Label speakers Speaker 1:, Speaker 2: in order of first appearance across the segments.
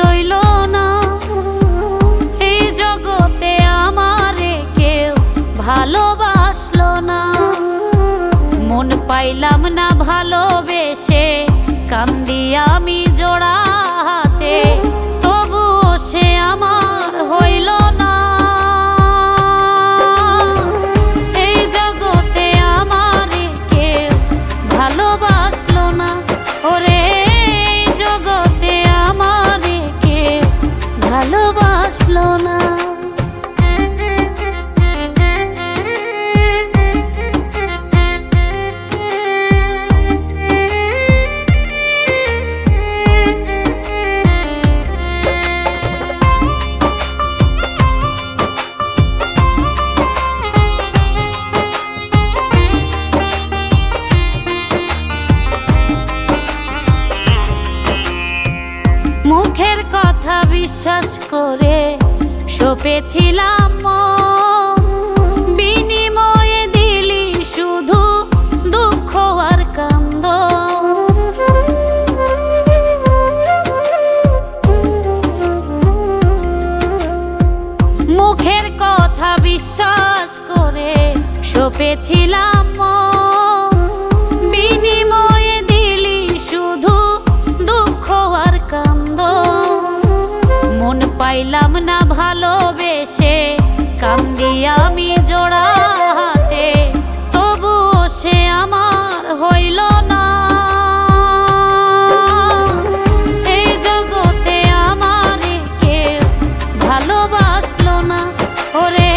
Speaker 1: রইল না। এই জগতে আমারে কেউ ভালোবাসলো না। মন পাইলাম না ভালোবেসে, কান্দি আমি জোড়া হাতে, তবুও সে আমার হইল না। এই জগতে আমারে কেউ ভালোবাসলো না। ওরে এই জগতে আমারে কেউ ভালোবাসলো না। মুখের কথা বিশ্বাস করে সপেছিলাম মন, বিনিময়ে দিলি শুধু দুঃখ আর কান্দ। মুখের কথা বিশ্বাস করে সপেছিলাম মন, বিনিময়ে দিলি শুধু দুঃখ আর কান্দ। মন পাইলাম না ভালোবেসে, কান্দি আমি জোড়া হাতে, তবুও সে আমার হইল না। এই জগতে আমারে কেউ ভালোবাসলো না। ওরে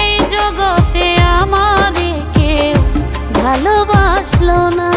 Speaker 1: এই জগতে আমারে কেউ ভালোবাসলো না।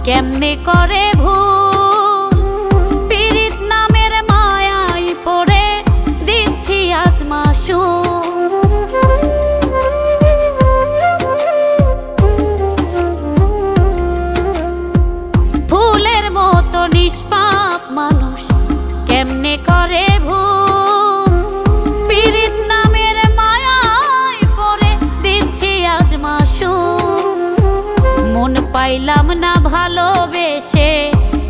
Speaker 1: কেমনে করে ভুল, পীড়িত নামের মায়ায় পড়ে দিচ্ছি আজ মাসুল। ফুলের মতো নিষ্পাপ মানুষ কেমনে করে ভুল, পীড়িত নামের মায়ায় পড়ে দিচ্ছি আজ মাসুল। মন পাইলাম না ভালোবেসে,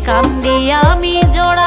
Speaker 1: কান্দি আমি জোড়া